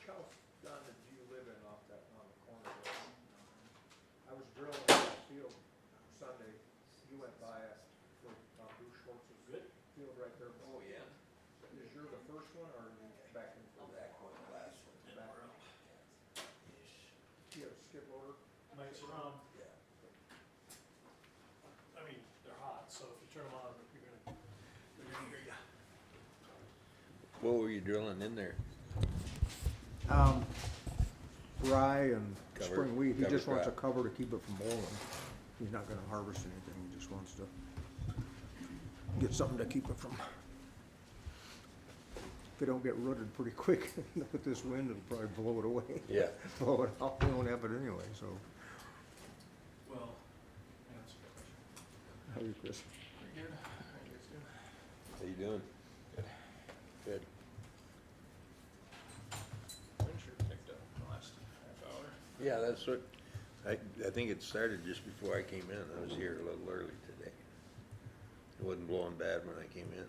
house, Don, did you live in off that, on the corner there? I was drilling in that field Sunday, you went by it for Bruce Schwartz's field right there. Oh, yeah. Is yours the first one, or are you back in for Back one, the last one. back one? You have a skid loader? Nice around. Yeah. I mean, they're hot, so if you turn them on, they're gonna hear you. What were you drilling in there? Rye and Cover- spring wheat, he cover just wants a crop. cover to keep it from blowing. He's not gonna harvest anything, he just wants to get something to keep it from. If they don't get rooted pretty quick, with this wind, it'll probably blow it away. Yeah. Blow it out, we won't have it anyway, so. Well, yeah, that's a good question. How are you, Chris? Pretty good. How you guys doing? How you doing? Good. Wind sure picked up in the last half hour. Yeah, that's what, I think it started just before I came in. I was here a little early today. It wasn't blowing bad when I came in.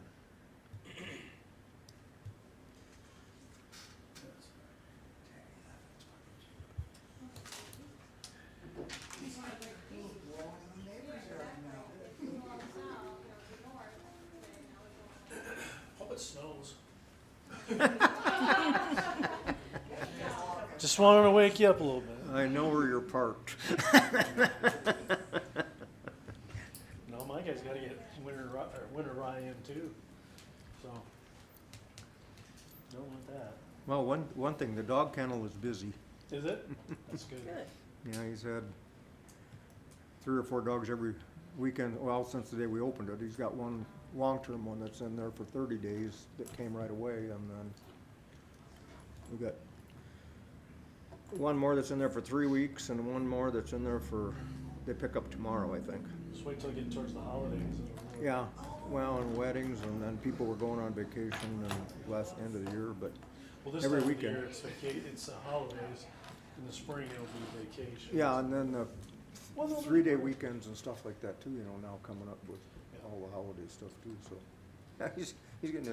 Hope it snows. Just wanted to wake you up a little bit. I know where you're parked. No, my guy's gotta get winter rye in too, so. Don't want that. Well, one thing, the dog kennel is busy. Is it? That's good. Yeah, he's had 3 or 4 dogs every weekend, well, since the day we opened it. He's got one long-term one that's in there for 30 days that came right away, and then we got one more that's in there for 3 weeks, and one more that's in there for, they pick up tomorrow, I think. Just wait till we get towards the holidays. It'll really- Yeah, well, and weddings, and then people were going on vacation and last end of the year, but Well, this every time of weekend. year, it's the holidays. In the spring, it'll be vacation. yeah, and then the Well, no, 3-day weekends and stuff like that too, you know, now coming up with all the holiday stuff too, so. Yeah, he's getting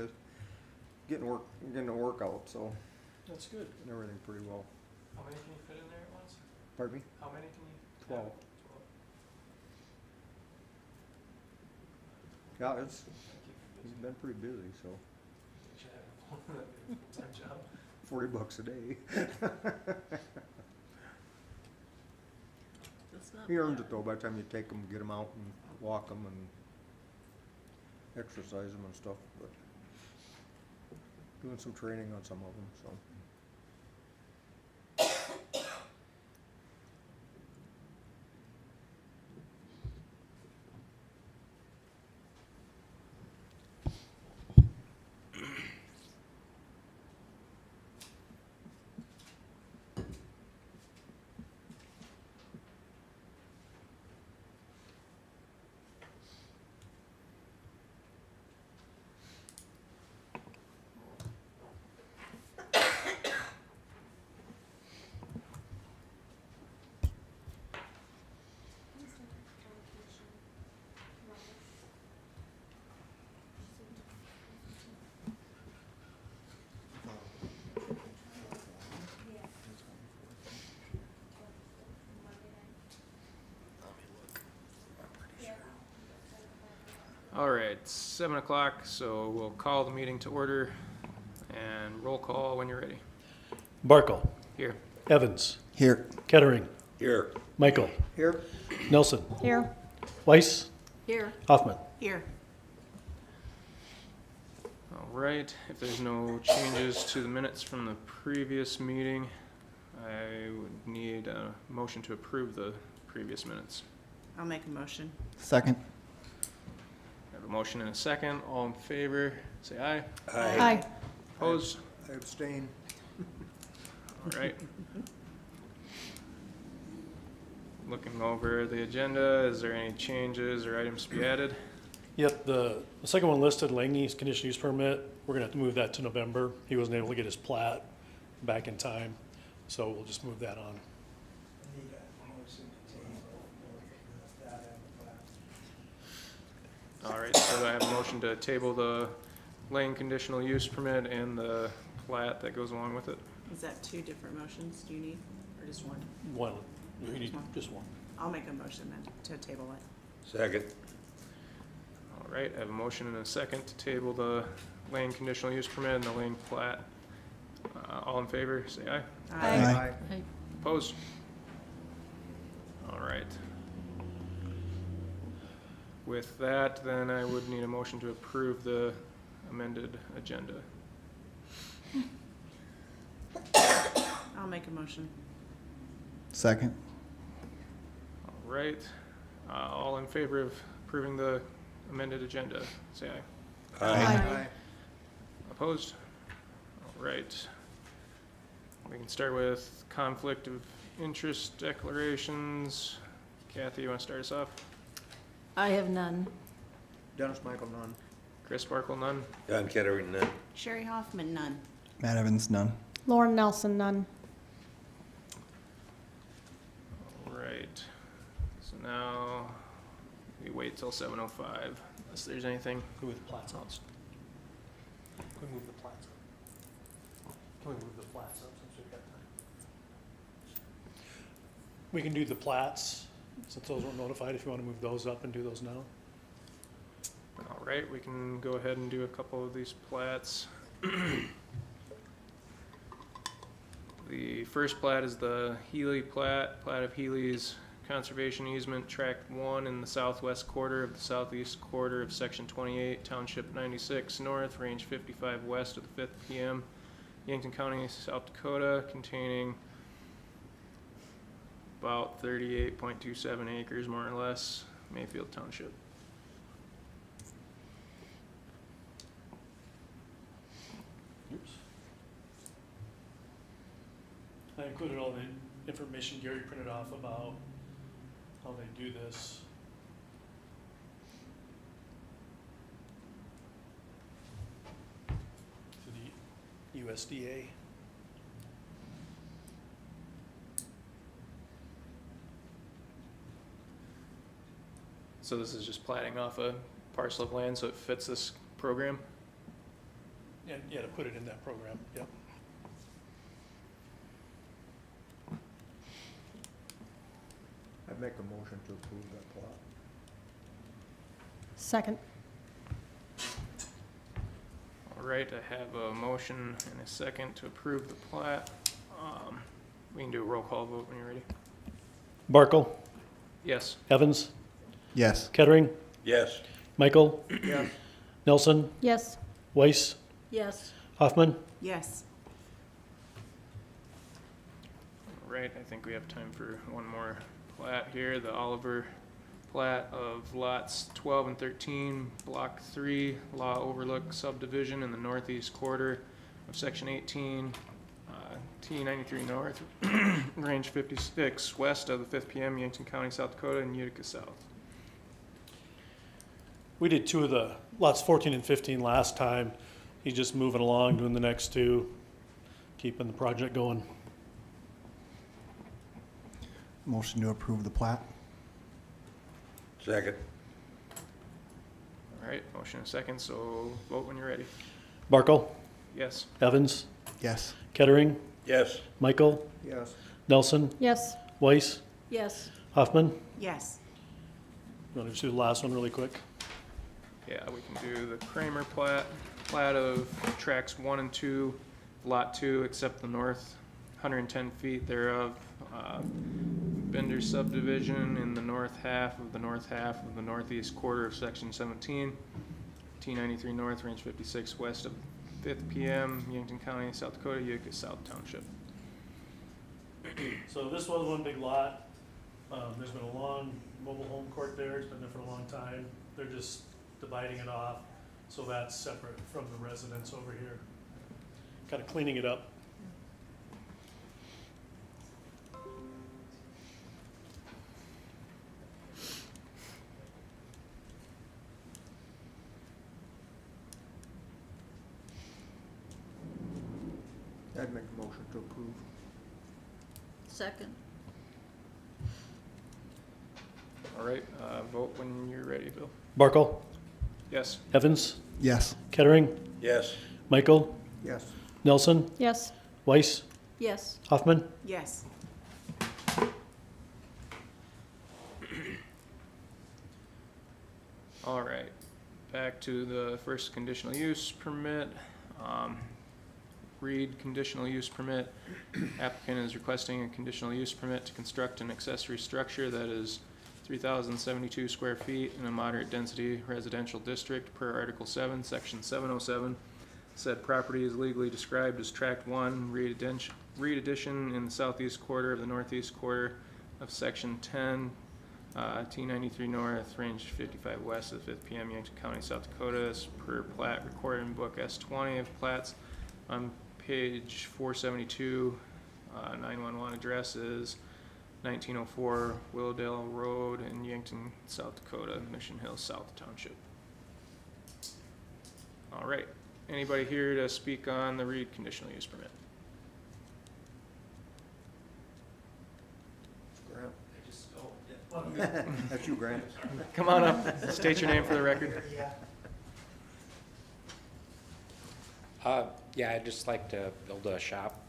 a workout, so, That's good. and everything pretty well. How many can you fit in there at once? Pardon me? How many can you? 12. have? 12. Yeah, Thank you he's for been pretty busy, so, You should have a full-time job. $40 a day. That's not He earns bad. it though, by the time you take him, get him out and walk him and exercise him and stuff, but doing some training on some of them, so. All right, 7 o'clock, so we'll call the meeting to order and roll call when you're ready. Barkle, Here. Evans, Here. Kettering, Here. Michael, Here? Nelson, Here. Weiss, Here. Hoffman. Here. All right, if there's no changes to the minutes from the previous meeting, I would need a motion to approve the previous minutes. I'll make a motion. Second. I have a motion and a second. All in favor, say aye. Aye. Opposed? I abstain. All right. Looking over the agenda, is there any changes or items to be added? Yep, the second one listed, Langley's conditional use permit, we're gonna have to move that to November. He wasn't able to get his plat back in time, so we'll just move that on. All right, so I have a motion to table the Lane conditional use permit and the plat that goes along with it. Is that two different motions do you need, or just one? One, you need just one. I'll make a motion then to table it. Second. All right, I have a motion and a second to table the lane conditional use permit and the lane plat. All in favor, say aye. Aye. Opposed? All right. With that, then I would need a motion to approve the amended agenda. I'll make a motion. Second. All right, all in favor of approving the amended agenda, say aye. Aye. Opposed? All right. We can start with conflict of interest declarations. Kathy, you want to start us off? I have none. Dennis Michael, none. Chris Sparkle, none. Don Kettering, none. Sherry Hoffman, none. Matt Evans, none. Lauren Nelson, none. All right. So now we wait till 7:05 unless there's anything. Can we move the plats up? Can we move the plats up? Can we move the plats up since we've got time? We can do the plats, since those weren't notified, if you want to move those up and do those now. All right, we can go ahead and do a couple of these plats. The first plat is the Healy plat of Healy's Conservation Easement, Tract 1 in the southwest quarter of the southeast quarter of Section 28, Township 96 North, Range 55 west of the 5th PM, Yankton County, South Dakota, containing about 38.27 acres, more or less, Mayfield Township. Oops. I included all the information Gary printed off about how they do this. To the USDA. So this is just platting off a parcel of land so it fits this program? And, yeah, to put it in that program, yep. I'd make a motion to approve that plot. Second. All right, I have a motion and a second to approve the plat. We can do a roll call vote when you're ready. Barkle, Yes. Evans, Yes. Kettering, Yes. Michael, Yes. Nelson, Yes. Weiss, Yes. Hoffman. Yes. All right, I think we have time for one more plat here, the Oliver plat of lots 12 and 13, Block 3, Law Overlook subdivision in the northeast quarter of Section 18, T93 North, Range 56 west of the 5th PM, Yankton County, South Dakota, and Utica South. We did two of the lots 14 and 15 last time. He's just moving along, doing the next two, keeping the project going. Motion to approve the plat. Second. All right, motion and second, so vote when you're ready. Barkle, Yes. Evans, Yes. Kettering, Yes. Michael, Yes. Nelson, Yes. Weiss, Yes. Hoffman. Yes. You want to just do the last one really quick? Yeah, we can do the Kramer plat of tracks 1 and 2, lot 2, except the north 110 feet thereof. Bender subdivision in the north half of the northeast quarter of Section 17, T93 North, Range 56 west of 5th PM, Yankton County, South Dakota, Utica South Township. So this was one big lot. There's been a long mobile home court there. It's been there for a long time. They're just dividing it off, so that's separate from the residence over here. Kind of cleaning it up. I'd make a motion to approve. Second. All right, vote when you're ready, Bill. Barkle, Yes. Evans, Yes. Kettering, Yes. Michael, Yes. Nelson, Yes. Weiss, Yes. Hoffman? Yes. All right, back to the first conditional use permit. Read conditional use permit. Applicant is requesting a conditional use permit to construct an accessory structure that is 3,072 square feet in a moderate density residential district per Article 7, Section 707. Said property is legally described as Tract 1, Reed Addition in the southeast quarter of the northeast quarter of Section 10, T93 North, Range 55 West of 5th PM, Yankton County, South Dakota, as per plat recorded in Book S20 of plats on page 472. 911 address is 1904 Willowdale Road in Yankton, South Dakota, Mission Hills, South Township. All right, anybody here to speak on the Reed conditional use permit? Grant. That's you, Grant. Come on up, state your name for the record. Yeah, I'd just like to build a shop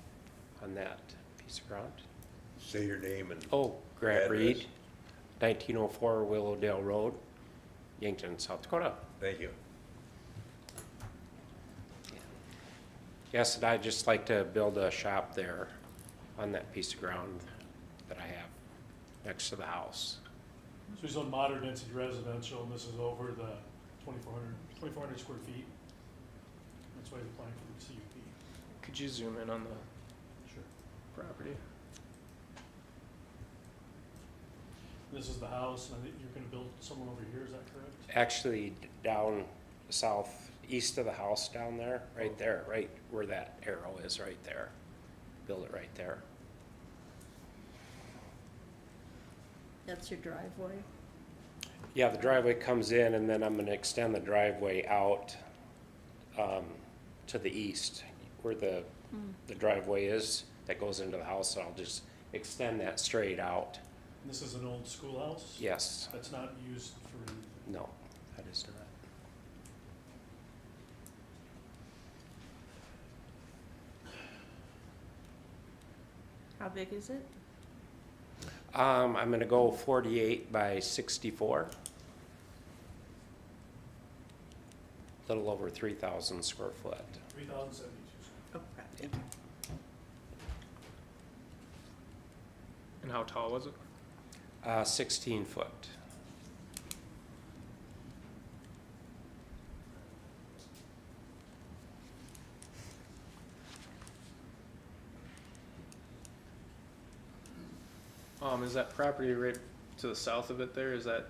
on that piece of ground. Say your name and. Oh, Grant address. Reed, 1904 Willowdale Road, Yankton, South Dakota. Thank you. Yes, and I'd just like to build a shop there on that piece of ground that I have next to the house. So he's on moderate density residential, and this is over the 2,400 square feet. That's why he's applying for the CUP. Could you zoom in on the Sure. property? This is the house, and I think you're gonna build somewhere over here, is that correct? Actually, down southeast of the house down there, right there, right where that arrow is, right there. Build it right there. That's your driveway. Yeah, the driveway comes in, and then I'm gonna extend the driveway out to the east, where the driveway is that goes into the house. So I'll just extend that straight out. And this is an old schoolhouse? Yes, That's not used for anything. no, that is How big is it? not. I'm gonna go 48 by 64. Little over 3,000 square foot. 3,072. Oh, right. And how tall was it? 16 foot. Is that property right to the south of it there, is that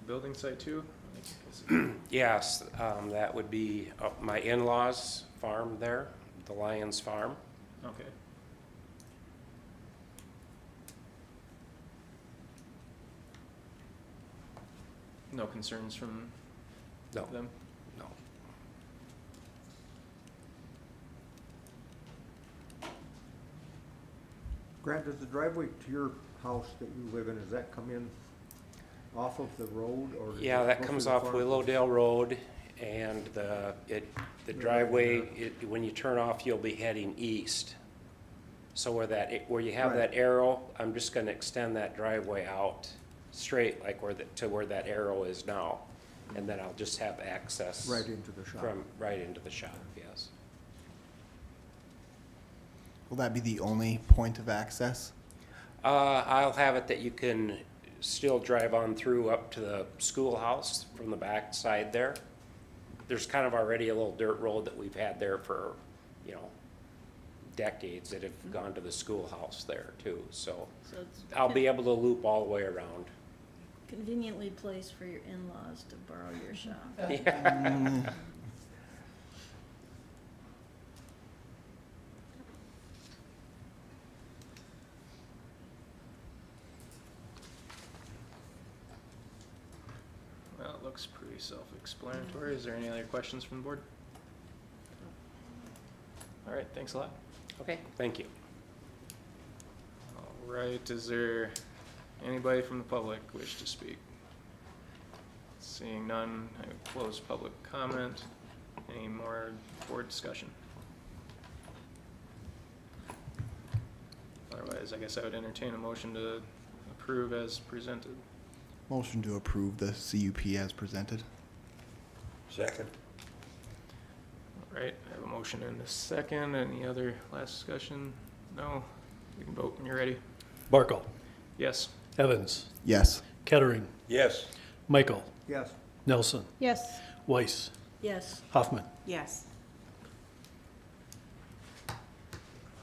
a building site too? I think it's- Yes, that would be my in-laws' farm there, the Lions Farm. Okay. No concerns from No, them? no. Grant, does the driveway to your house that you live in, does that come in off of the road or? does Yeah, it that go comes through the off farm? Willowdale Road, and the driveway, when you turn off, you'll be heading east. So where you have Right. that arrow, I'm just gonna extend that driveway out straight, like to where that arrow is now. And then I'll just have access. Right into the shop. Right into the shop, yes. Will that be the only point of access? I'll have it that you can still drive on through up to the schoolhouse from the back side there. There's kind of already a little dirt road that we've had there for, decades that have gone to the schoolhouse there too. So So it's I'll be able to loop all the way around. conveniently placed for your in-laws to borrow your shop. Well, it looks pretty self-explanatory. Is there any other questions from the board? All right, thanks a lot. Okay, thank you. All right, is there anybody from the public wish to speak? Seeing none, I would close public comment. Any more board discussion? otherwise, I guess I would entertain a motion to approve as presented. Motion to approve the CUP as presented. Second. All right, I have a motion and a second. Any other last discussion? No? We can vote when you're ready. Barkle, Yes. Evans, Yes. Kettering, Yes. Michael, Yes. Nelson, Yes. Weiss, Yes. Hoffman. Yes. All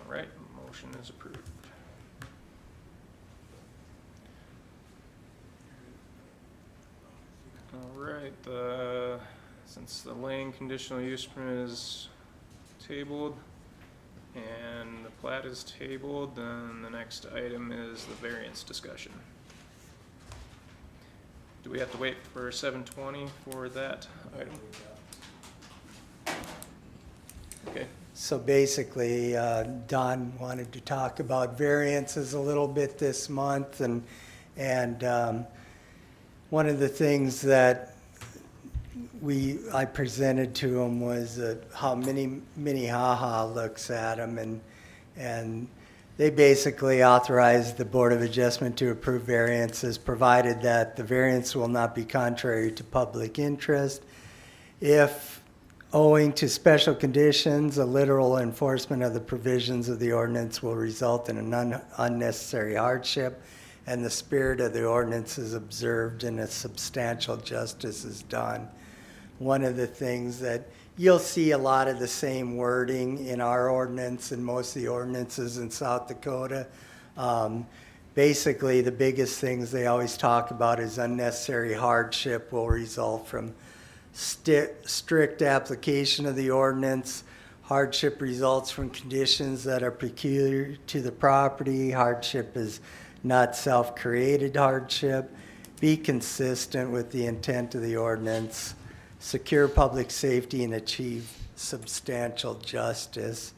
right, motion is approved. All right, since the Lane conditional use permit is tabled and the plat is tabled, then the next item is the variance discussion. Do we have to wait for 7:20 for that item? Okay. So basically, Don wanted to talk about variances a little bit this month, and one of the things that I presented to him was how Minnehaha looks at them, and they basically authorized the Board of Adjustment to approve variances, provided that the variance will not be contrary to public interest. If owing to special conditions, a literal enforcement of the provisions of the ordinance will result in an unnecessary hardship, and the spirit of the ordinance is observed and a substantial justice is done. One of the things that you'll see a lot of the same wording in our ordinance and most of the ordinances in South Dakota. Basically, the biggest things they always talk about is unnecessary hardship will result from strict application of the ordinance. Hardship results from conditions that are peculiar to the property. Hardship is not self-created hardship. Be consistent with the intent of the ordinance. Secure public safety and achieve substantial justice.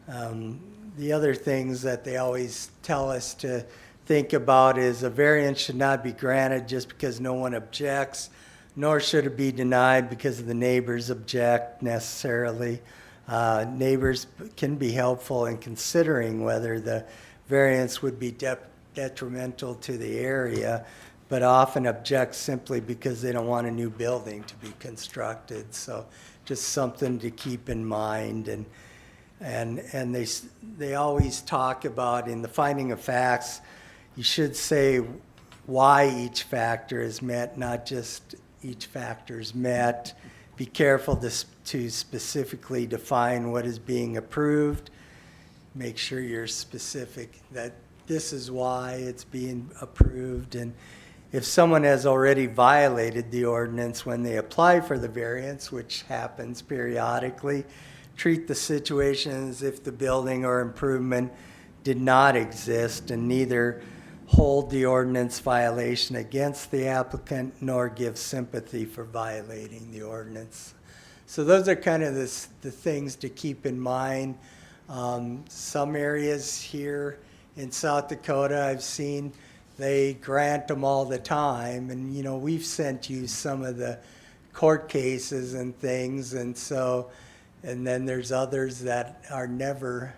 The other things that they always tell us to think about is a variance should not be granted just because no one objects, nor should it be denied because the neighbors object necessarily. Neighbors can be helpful in considering whether the variance would be detrimental to the area, but often object simply because they don't want a new building to be constructed. So just something to keep in mind. And they always talk about in the finding of facts, you should say why each factor is met, not just each factor is met. Be careful to specifically define what is being approved. Make sure you're specific that this is why it's being approved. And if someone has already violated the ordinance when they apply for the variance, which happens periodically, treat the situation as if the building or improvement did not exist, and neither hold the ordinance violation against the applicant nor give sympathy for violating the ordinance. So those are kind of the things to keep in mind. Some areas here in South Dakota I've seen they grant them all the time, and you know, we've sent you some of the court cases and things, and so, and then there's others that are never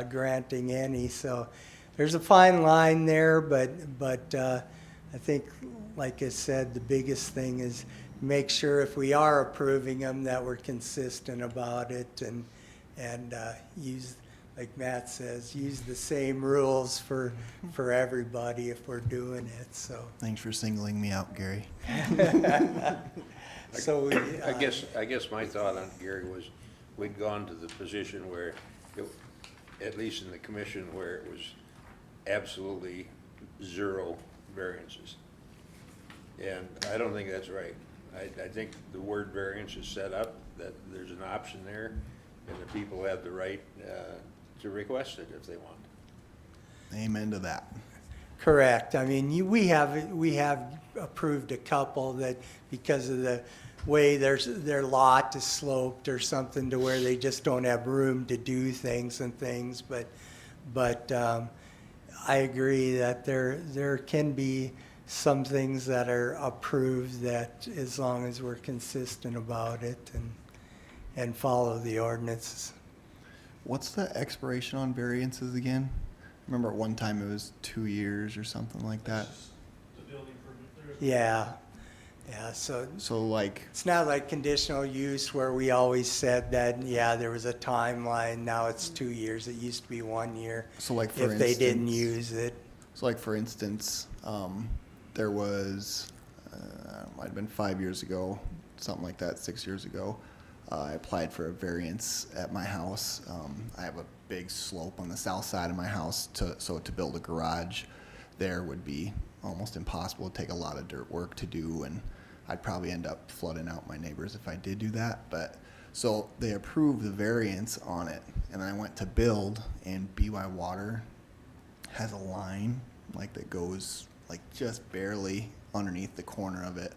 granting any. So there's a fine line there, but I think, like I said, the biggest thing is make sure if we are approving them that we're consistent about it, and use, like Matt says, use the same rules for everybody if we're doing it. So Thanks for singling me out, Gary. so we, I guess my thought on it, Gary, was we'd gone to the position where, at least in the commission, where it was absolutely zero variances. And I don't think that's right. I think the word variance is set up, that there's an option there, and the people have the right to request it if they want. Amen to that. correct. I mean, we have approved a couple that because of the way their lot is sloped or something to where they just don't have room to do things and things, but I agree that there can be some things that are approved that as long as we're consistent about it and follow the ordinances. What's the expiration on variances again? Remember at one time it was 2 years or something like that? It's just the building permit. There is- Yeah, yeah, so So like, it's not like conditional use where we always said that, yeah, there was a timeline, now it's 2 years, it used to be 1 year. so like for If they didn't instance- use it, So like for instance, there was, might have been 5 years ago, something like that, 6 years ago. I applied for a variance at my house. I have a big slope on the south side of my house, so to build a garage there would be almost impossible. It'd take a lot of dirt work to do, and I'd probably end up flooding out my neighbors if I did do that. But so they approved the variance on it, and I went to build, and BY Water has a line like that goes like just barely underneath the corner of it.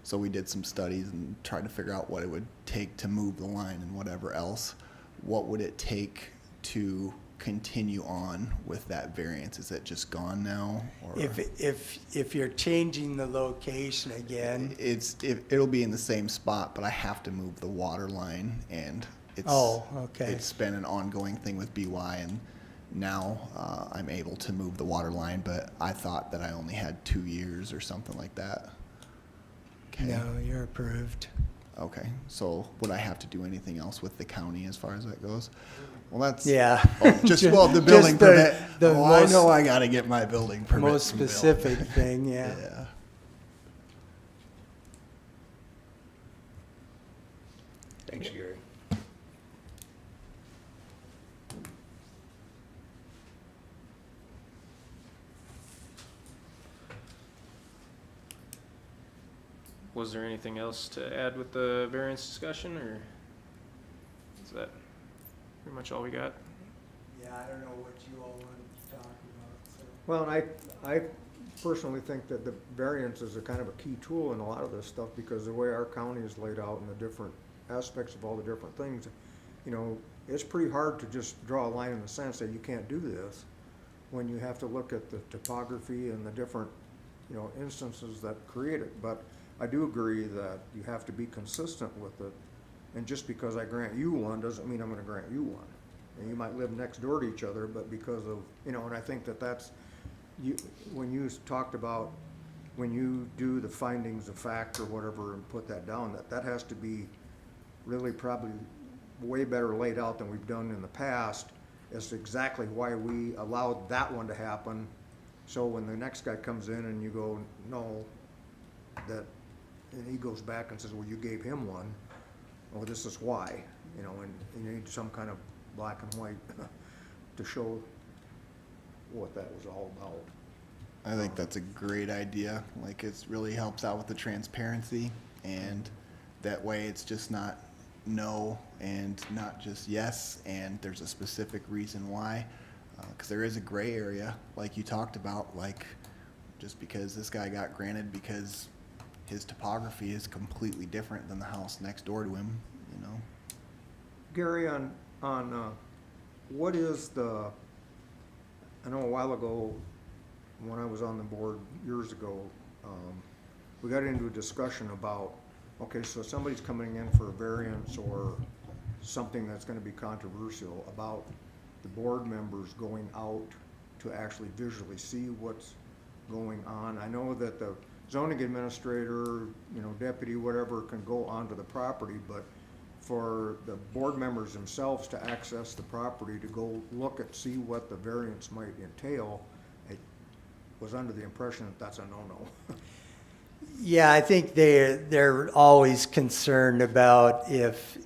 So we did some studies and tried to figure out what it would take to move the line and whatever else. What would it take to continue on with that variance? Is it just gone now? Or if you're changing the location again, it'll be in the same spot, but I have to move the water line, and it's okay. It's been an ongoing thing with BY, and now I'm able to move the water line, but I thought that I only had 2 years or something like that. Okay. No, you're approved. Okay, so would I have to do anything else with the county as far as that goes? Well, that's Yeah. Oh, just well, the Just building the- permit. the Oh, I most- know I got to get my building permit. Most from Bill. specific thing, yeah. Yeah. Thanks, Gary. Was there anything else to add with the variance discussion, or is that pretty much all we got? Yeah, I don't know what you all wanted to talk about, so. Well, and I personally think that the variance is a kind of a key tool in a lot of this stuff, because the way our county is laid out and the different aspects of all the different things, you know, it's pretty hard to just draw a line in the sand and say you can't do this, when you have to look at the topography and the different, you know, instances that create it. But I do agree that you have to be consistent with it, and just because I grant you one doesn't mean I'm gonna grant you one. And you might live next door to each other, but because of, you know, and I think that that's, when you talked about, when you do the findings of fact or whatever and put that down, that has to be really probably way better laid out than we've done in the past as to exactly why we allowed that one to happen. So when the next guy comes in and you go, no, that, and he goes back and says, well, you gave him one, well, this is why, you know, and you need some kind of black and white to show what that was all about. I think that's a great idea. Like, it's really helps out with the transparency, and that way it's just not no and not just yes, and there's a specific reason why. Because there is a gray area, like you talked about, like just because this guy got granted because his topography is completely different than the house next door to him, you know? Gary, on what is the, I know a while ago, when I was on the board years ago, we got into a discussion about, okay, so somebody's coming in for a variance or something that's gonna be controversial, about the board members going out to actually visually see what's going on. I know that the zoning administrator, you know, deputy, whatever, can go onto the property, but for the board members themselves to access the property, to go look at, see what the variance might entail, I was under the impression that that's a no-no. Yeah, I think they're always concerned about if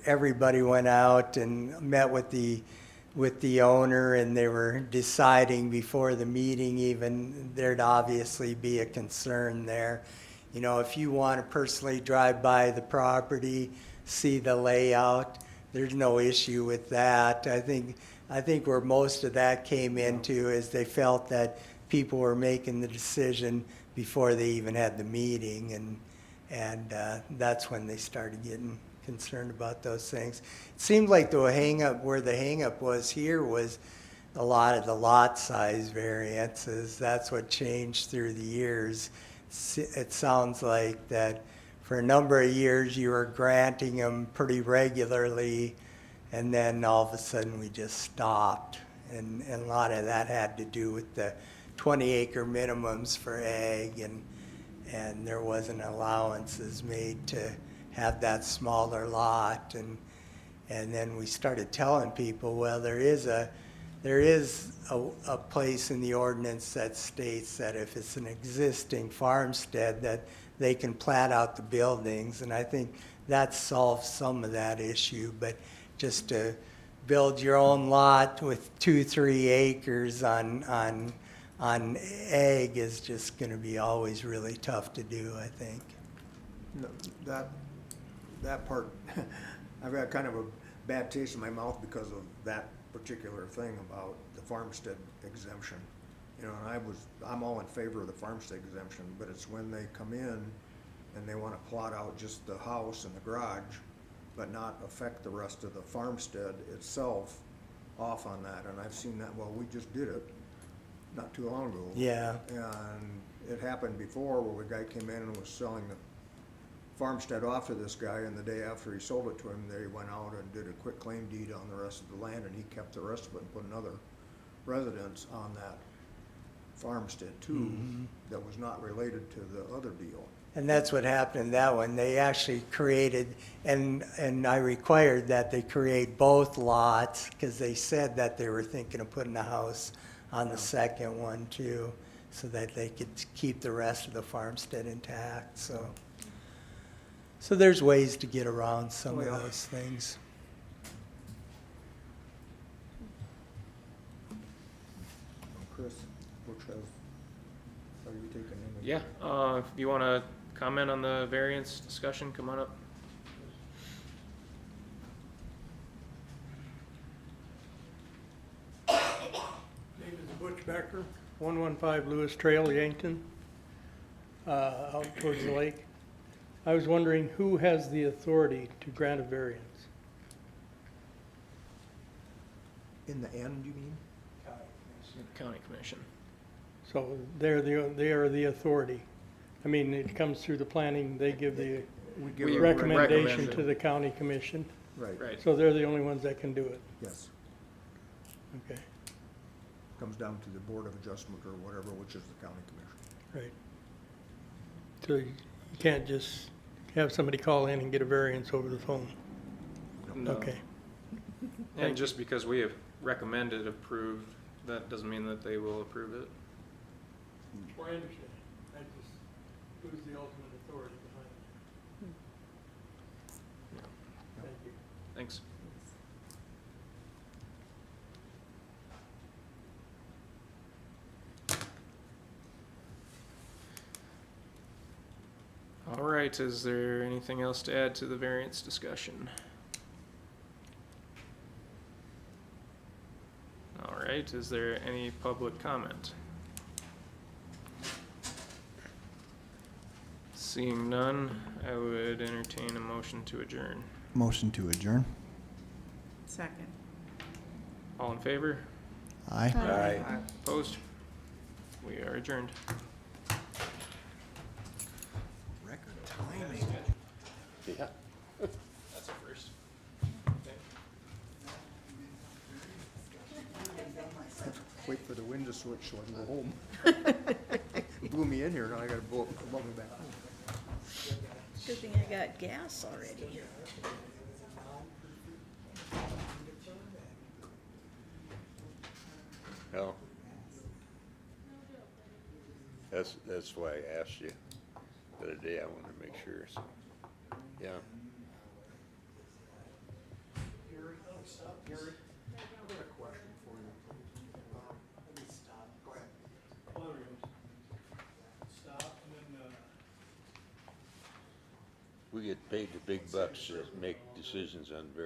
everybody went out and met with the owner and they were deciding before the meeting even, there'd obviously be a concern there. You know, if you want to personally drive by the property, see the layout, there's no issue with that. I think where most of that came into is they felt that people were making the decision before they even had the meeting, and that's when they started getting concerned about those things. It seemed like the hang up was here was a lot of the lot size variances. That's what changed through the years. It sounds like that for a number of years you were granting them pretty regularly, and then all of a sudden we just stopped. And a lot of that had to do with the 20-acre minimums for ag, and there wasn't allowances made to have that smaller lot. And then we started telling people, well, there is a place in the ordinance that states that if it's an existing farmstead, that they can plat out the buildings, and I think that solves some of that issue. But just to build your own lot with 2-3 acres on ag is just gonna be always really tough to do, I think. No, that part, I've got kind of a bad taste in my mouth because of that particular thing about the farmstead exemption. You know, and I'm all in favor of the farmstead exemption, but it's when they come in and they wanna plot out just the house and the garage, but not affect the rest of the farmstead itself off on that. And I've seen that, well, we just did it not too long ago. Yeah. And it happened before where the guy came in and was selling the farmstead off to this guy, and the day after he sold it to him, they went out and did a quick claim deed on the rest of the land, and he kept the rest of it and put another residence on that farmstead too, that was not related to the other deal. And that's what happened in that one. They actually created, and I required that they create both lots, because they said that they were thinking of putting a house on the second one too, so that they could keep the rest of the farmstead intact, so. So there's ways to get around some of those things. Chris, which are you taking any? Yeah, if you want to comment on the variance discussion, come on up. Name is Butch Becker, 115 Lewis Trail, Yankton, out towards the lake. I was wondering who has the authority to grant a variance? In the end, you mean? County Commission. So they are the authority. I mean, it comes through the planning, they give the We give We a recommendation recommend to it. the county commission. Right, Right. So they're the only ones that can do it. yes. Okay, Comes down to the Board of Adjustment or whatever, which is the county commission. right. So you can't just have somebody call in and get a variance over the phone? No. Okay, And just because we have recommended approved, that doesn't mean that they will approve it. well, I understand. I just, who's the ultimate authority behind it? Thank you. Thanks. All right, is there anything else to add to the variance discussion? All right, is there any public comment? Seeing none, I would entertain a motion to adjourn. Motion to adjourn. Second. All in favor? Aye. Aye. Opposed? We are adjourned. Record timing. Yeah. That's a first. Wait for the wind to switch so I can go home. It blew me in here, now I gotta blow me back home. Good thing I got gas already. Well, that's why I asked you the other day. I wanted to make sure, so, yeah. Gary, stop, Gary. I've got a question for you. Let me stop, go ahead. Oh, there he goes. Stop, and then, We get paid the big bucks to make decisions on various